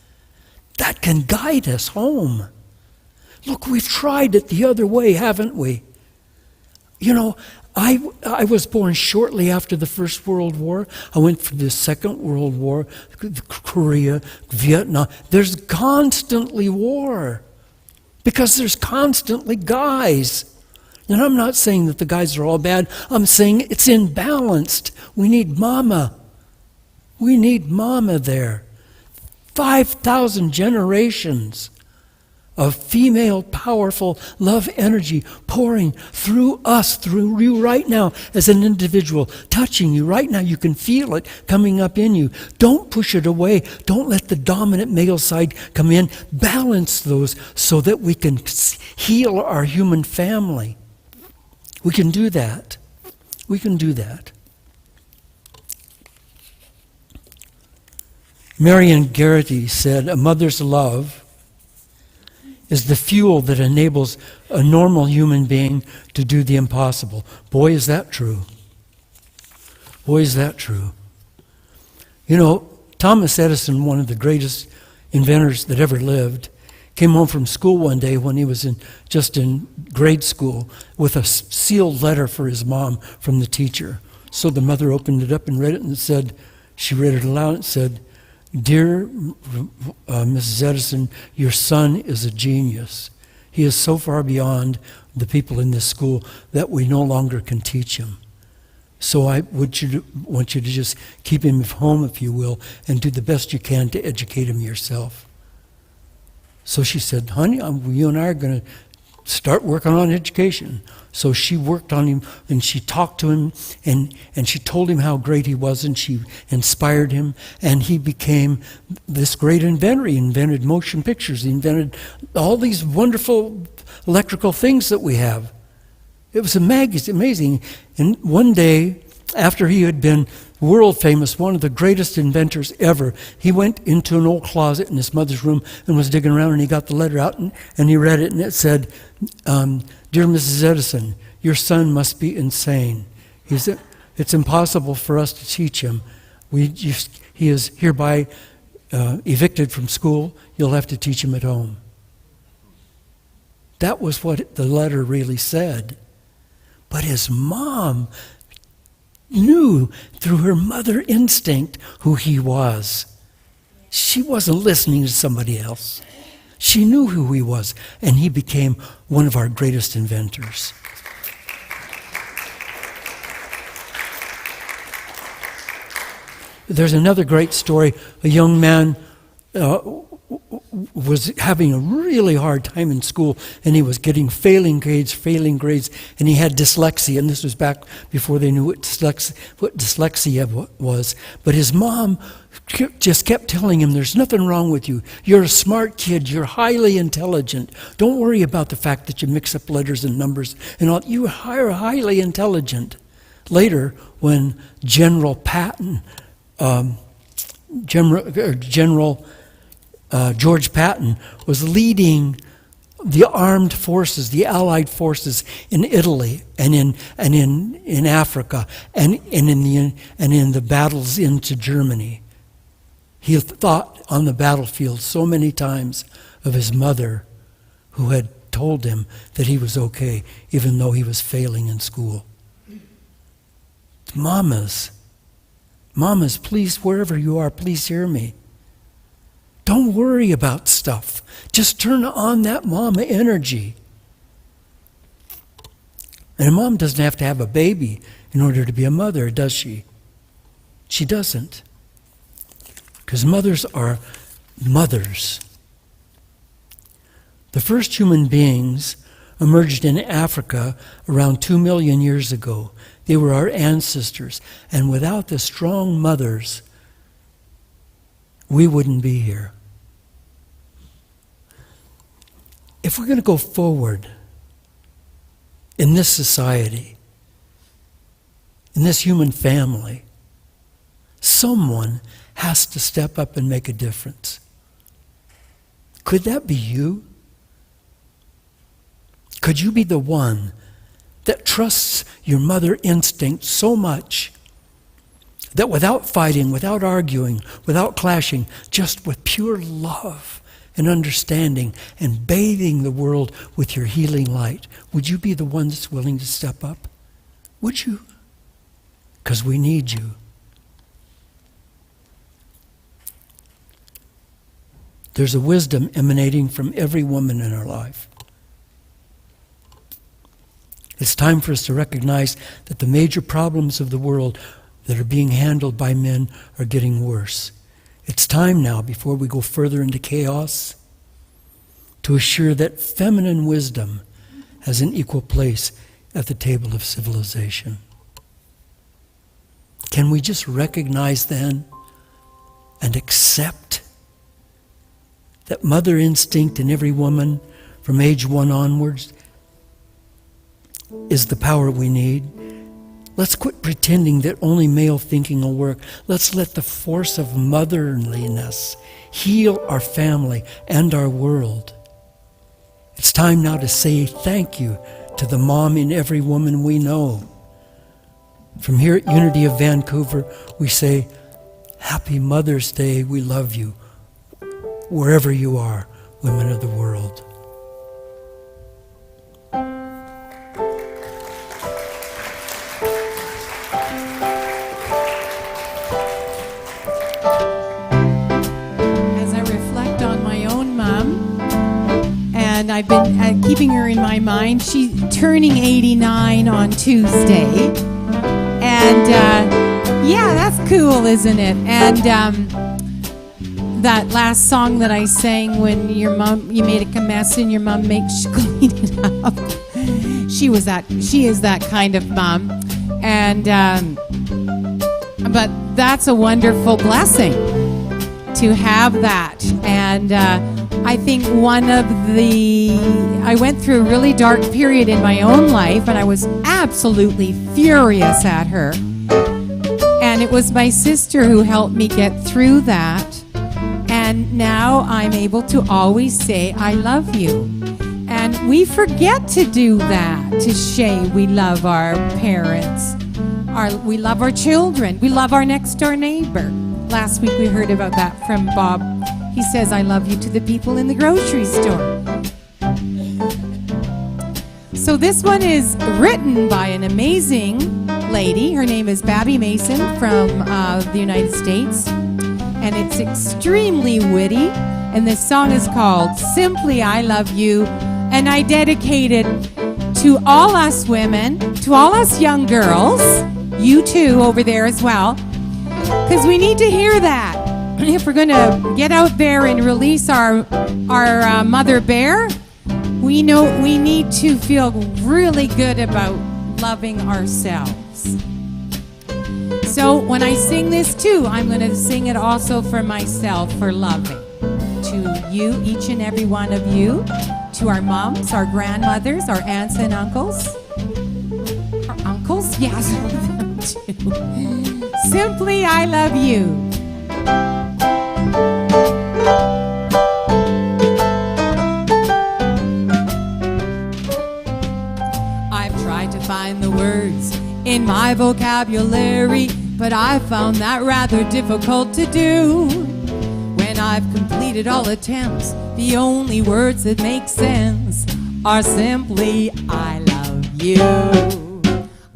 That can guide us home. Look, we've tried it the other way, haven't we? You know, I was born shortly after the First World War. I went through the Second World War, Korea, Vietnam. There's constantly war because there's constantly guys. And I'm not saying that the guys are all bad. I'm saying it's imbalanced. We need mama. We need mama there. 5,000 generations of female, powerful love energy pouring through us, through you right now as an individual, touching you right now. You can feel it coming up in you. Don't push it away. Don't let the dominant male side come in. Balance those so that we can heal our human family. We can do that. We can do that. Marian Garrity said, a mother's love is the fuel that enables a normal human being to do the impossible. Boy, is that true. Boy, is that true. You know, Thomas Edison, one of the greatest inventors that ever lived, came home from school one day when he was just in grade school with a sealed letter for his mom from the teacher. So the mother opened it up and read it and said, she read it aloud and said, Dear Mrs. Edison, your son is a genius. He is so far beyond the people in this school that we no longer can teach him. So I want you to just keep him at home, if you will, and do the best you can to educate him yourself. So she said, honey, you and I are going to start working on education. So she worked on him, and she talked to him, and she told him how great he was, and she inspired him, and he became this great inventor. He invented motion pictures. He invented all these wonderful electrical things that we have. It was amazing. And one day, after he had been world famous, one of the greatest inventors ever, he went into an old closet in his mother's room and was digging around, and he got the letter out and he read it, and it said, "Dear Mrs. Edison, your son must be insane. It's impossible for us to teach him. He is hereby evicted from school. You'll have to teach him at home." That was what the letter really said. But his mom knew through her mother instinct who he was. She wasn't listening to somebody else. She knew who he was, and he became one of our greatest inventors. There's another great story. A young man was having a really hard time in school, and he was getting failing grades, and he had dyslexia, and this was back before they knew what dyslexia was. But his mom just kept telling him, "There's nothing wrong with you. You're a smart kid. You're highly intelligent. Don't worry about the fact that you mix up letters and numbers and all. You are highly intelligent." Later, when General Patton, George Patton was leading the armed forces, the Allied forces in Italy and in Africa and in the battles into Germany. He thought on the battlefield so many times of his mother, who had told him that he was okay, even though he was failing in school. Mamas, please, wherever you are, please hear me. Don't worry about stuff. Just turn on that mama energy. And a mom doesn't have to have a baby in order to be a mother, does she? She doesn't. Because mothers are mothers. The first human beings emerged in Africa around 2 million years ago. They were our ancestors. And without the strong mothers, we wouldn't be here. If we're going to go forward in this society, in this human family, someone has to step up and make a difference. Could that be you? Could you be the one that trusts your mother instinct so much that without fighting, without arguing, without clashing, just with pure love and understanding and bathing the world with your healing light, would you be the one that's willing to step up? Would you? Because we need you. There's a wisdom emanating from every woman in our life. It's time for us to recognize that the major problems of the world that are being handled by men are getting worse. It's time now, before we go further into chaos, to assure that feminine wisdom has an equal place at the table of civilization. Can we just recognize then and accept that mother instinct in every woman from age 1 onwards is the power we need? Let's quit pretending that only male thinking will work. Let's let the force of motherliness heal our family and our world. It's time now to say thank you to the mom in every woman we know. From here at Unity of Vancouver, we say, Happy Mother's Day, we love you, wherever you are, women of the world. And I've been keeping her in my mind. She's turning 89 on Tuesday. And yeah, that's cool, isn't it? And that last song that I sang when you made a mess and your mom makes you clean it up. She is that kind of mom. And but that's a wonderful blessing to have that. And I think I went through a really dark period in my own life, and I was absolutely furious at her. And it was my sister who helped me get through that. And now I'm able to always say, I love you. And we forget to do that, to say we love our parents. We love our children. We love our next door neighbor. Last week we heard about that from Bob. He says, I love you to the people in the grocery store. So this one is written by an amazing lady. Her name is Babby Mason from the United States. And it's extremely witty. And this song is called Simply I Love You. And I dedicate it to all us women, to all us young girls, you too over there as well, because we need to hear that. If we're going to get out there and release our mother bear, we know we need to feel really good about loving ourselves. So when I sing this too, I'm going to sing it also for myself, for loving. To you, each and every one of you, to our moms, our grandmothers, our aunts and uncles. Our uncles? Yes, them too. Simply I love you. I've tried to find the words in my vocabulary, but I found that rather difficult to do. When I've completed all attempts, the only words that make sense are simply I love you.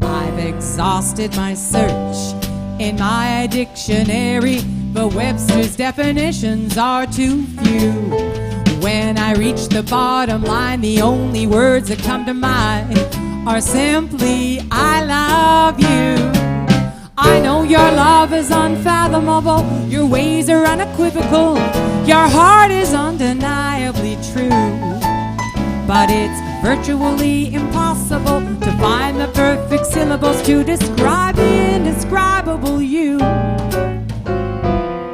I've exhausted my search in my dictionary, but Webster's definitions are too few. When I reach the bottom line, the only words that come to mind are simply I love you. I know your love is unfathomable, your ways are unequivocal, your heart is undeniably true. But it's virtually impossible to find the perfect syllables to describe the indescribable you.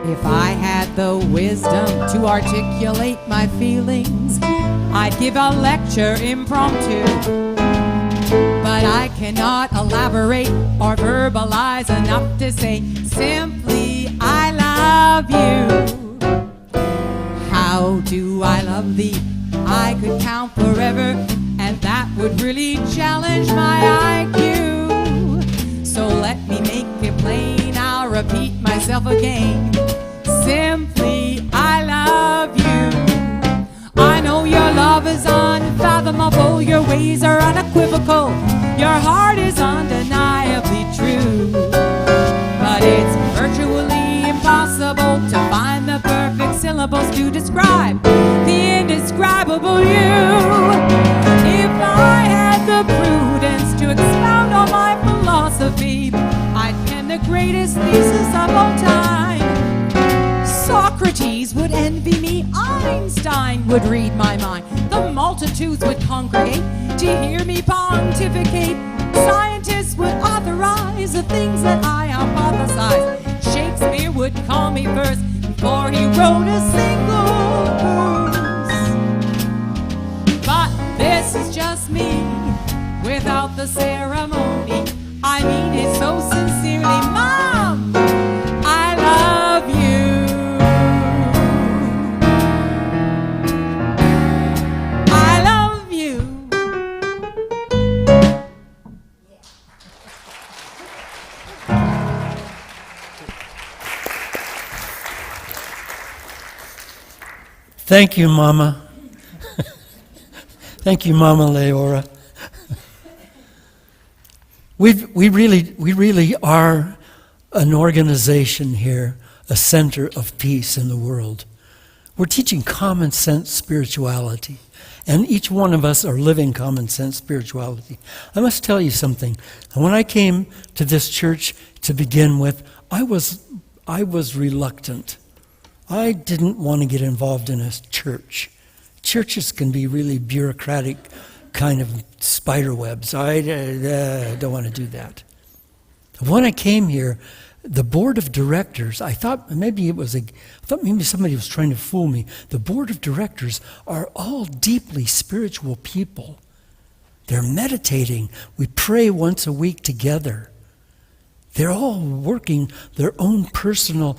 If I had the wisdom to articulate my feelings, I'd give a lecture impromptu. But I cannot elaborate or verbalize enough to say simply I love you. How do I love thee? I could count forever, and that would really challenge my IQ. So let me make it plain, I'll repeat myself again. Simply I love you. I know your love is unfathomable, your ways are unequivocal, your heart is undeniably true. But it's virtually impossible to find the perfect syllables to describe the indescribable you. If I had the prudence to expound on my philosophy, I'd pen the greatest thesis of all time. Socrates would envy me, Einstein would read my mind, the multitudes would congregate to hear me pontificate. Scientists would authorize the things that I hypothesize. Shakespeare would call me first before he wrote a single verse. But this is just me, without the ceremony. I mean it so sincerely, Mom, I love you. I love you. Thank you, Mama. Thank you, Mama Leora. We really are an organization here, a center of peace in the world. We're teaching common sense spirituality, and each one of us are living common sense spirituality. I must tell you something. When I came to this church to begin with, I was reluctant. I didn't want to get involved in a church. Churches can be really bureaucratic kind of spider webs. I don't want to do that. When I came here, the board of directors, I thought maybe somebody was trying to fool me. The board of directors are all deeply spiritual people. They're meditating. We pray once a week together. They're all working their own personal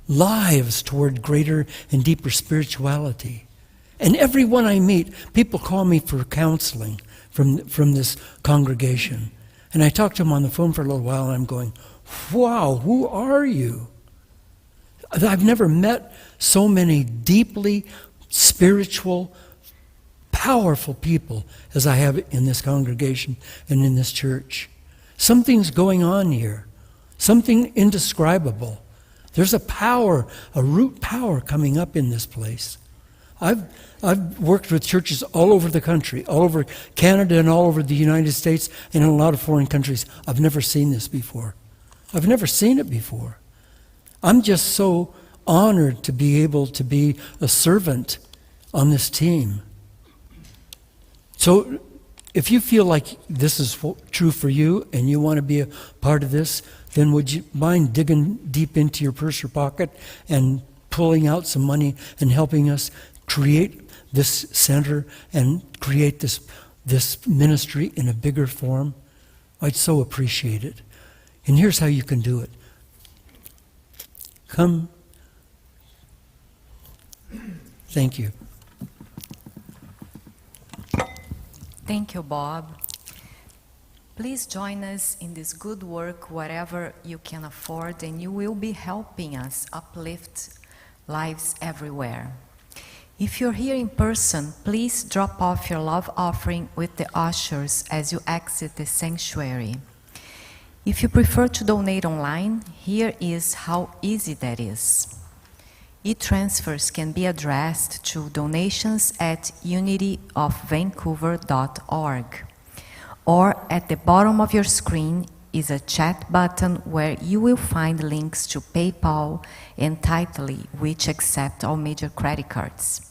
lives toward greater and deeper spirituality. And everyone I meet, people call me for counseling from this congregation. And I talk to them on the phone for a little while, and I'm going, wow, who are you? I've never met so many deeply spiritual, powerful people as I have in this congregation and in this church. Something's going on here, something indescribable. There's a power, a root power coming up in this place. I've worked with churches all over the country, all over Canada and all over the United States and in a lot of foreign countries. I've never seen this before. I've never seen it before. I'm just so honored to be able to be a servant on this team. So if you feel like this is true for you and you want to be a part of this, then would you mind digging deep into your purse or pocket and pulling out some money and helping us create this center and create this ministry in a bigger form? I'd so appreciate it. And here's how you can do it. Come. Thank you. Thank you, Bob. Please join us in this good work wherever you can afford, and you will be helping us uplift lives everywhere. If you're here in person, please drop off your love offering with the ushers as you exit the sanctuary. If you prefer to donate online, here is how easy that is. E-transfers can be addressed to donations@unityofvancouver.org. Or at the bottom of your screen is a chat button where you will find links to PayPal and Tidely, which accept all major credit cards.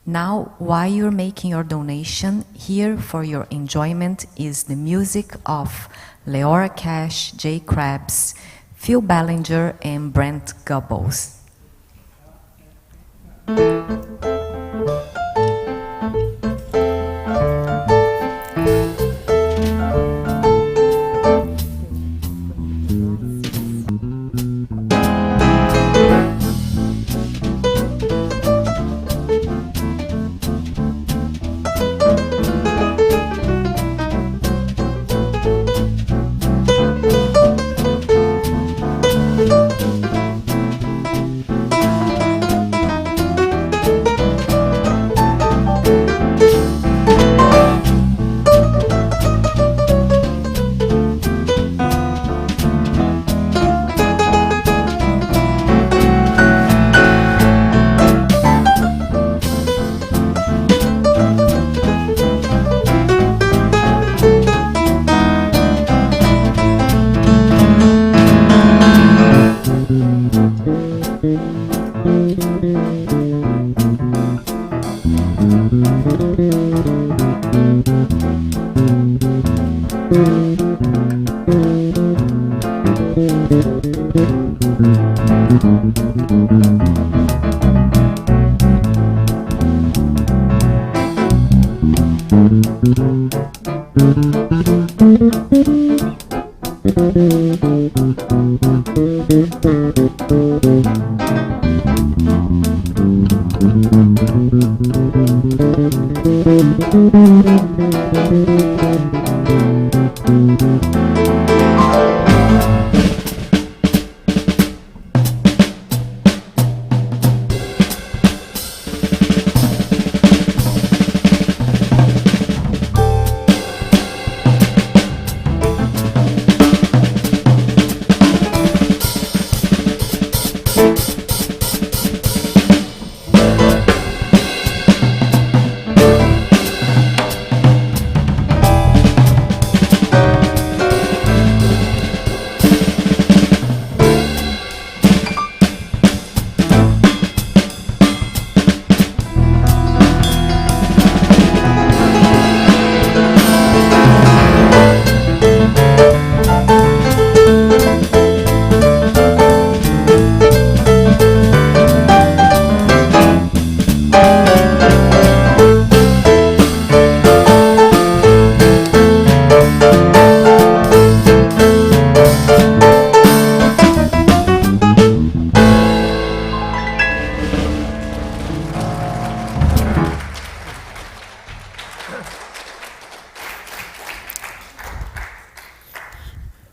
Now, while you're making your donation, here for your enjoyment is the music of Leora Cash, Jay Krabs, Phil Ballinger, and Brent Gubbles.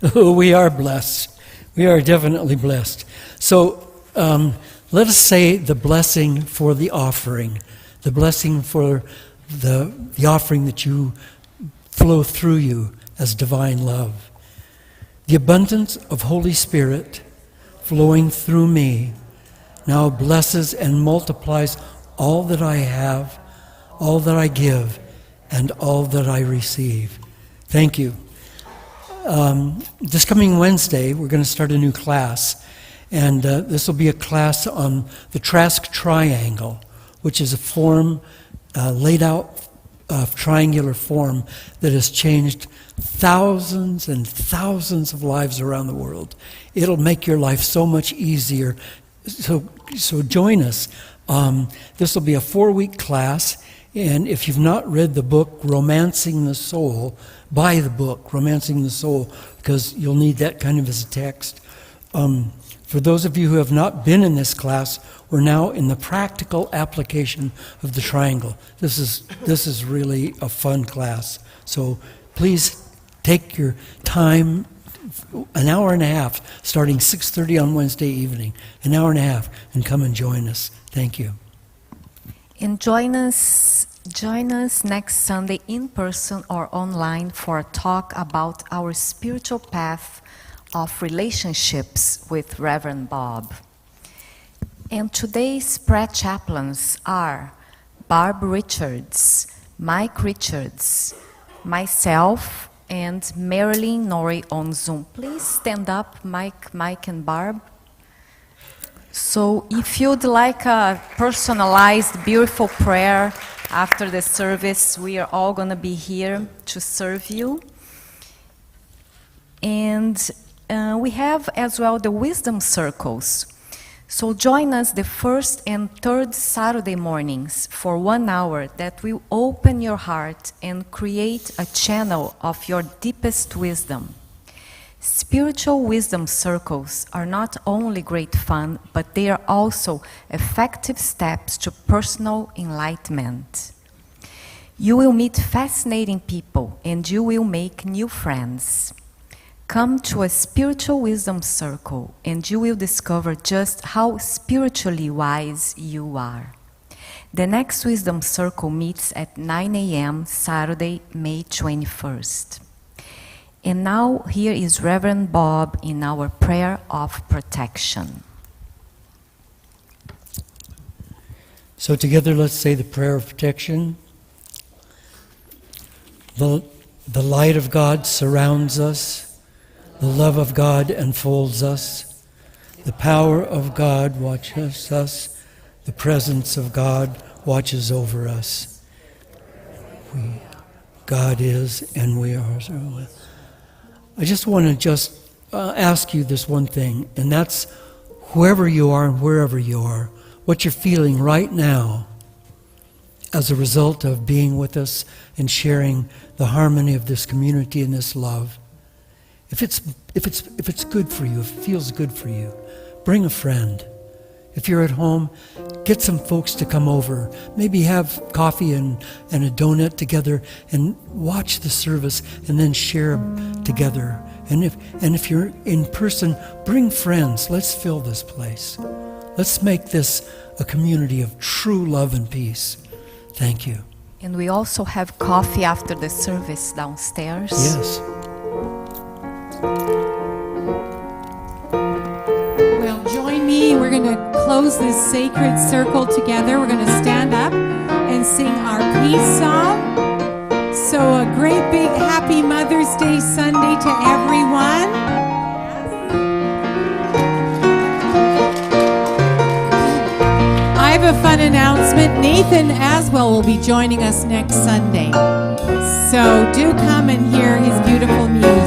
Oh, we are blessed. We are definitely blessed. So let us say the blessing for the offering, the blessing for the offering that you flow through you as divine love. The abundance of Holy Spirit flowing through me now blesses and multiplies all that I have, all that I give, and all that I receive. Thank you. This coming Wednesday, we're going to start a new class, and this will be a class on the Trask triangle, which is a form, laid out triangular form that has changed thousands and thousands of lives around the world. It'll make your life so much easier. So join us. This will be a 4-week class, and if you've not read the book, Romancing the Soul, buy the book, Romancing the Soul, because you'll need that kind of as a text. For those of you who have not been in this class, we're now in the practical application of the triangle. This is really a fun class. So please take your time, an hour and a half, starting 6:30 on Wednesday evening, an hour and a half, and come and join us. Thank you. And join us next Sunday in person or online for a talk about our spiritual path of relationships with Reverend Bob. And today's prayer chaplains are Barb Richards, Mike Richards, myself, and Marilyn Norrie on Zoom. Please stand up, Mike and Barb. So if you'd like a personalized, beautiful prayer after the service, we are all going to be here to serve you. And we have as well the wisdom circles. So join us the first and third Saturday mornings for 1 hour that will open your heart and create a channel of your deepest wisdom. Spiritual wisdom circles are not only great fun, but they are also effective steps to personal enlightenment. You will meet fascinating people and you will make new friends. Come to a spiritual wisdom circle and you will discover just how spiritually wise you are. The next wisdom circle meets at 9 a.m. Saturday, May 21st. And now here is Reverend Bob in our prayer of protection. So together let's say the prayer of protection. The light of God surrounds us. The love of God enfolds us. The power of God watches us. The presence of God watches over us. God is and we are. I just want to ask you this one thing, and that's whoever you are and wherever you are, what you're feeling right now as a result of being with us and sharing the harmony of this community and this love. If it's good for you, if it feels good for you, bring a friend. If you're at home, get some folks to come over. Maybe have coffee and a donut together and watch the service and then share together. And if you're in person, bring friends. Let's fill this place. Let's make this a community of true love and peace. Thank you. And we also have coffee after the service downstairs. Yes. Well, join me. We're going to close this sacred circle together. We're going to stand up and sing our peace song. So a great big happy Mother's Day Sunday to everyone. I have a fun announcement. Nathan Aswell will be joining us next Sunday. So do come and hear his beautiful music.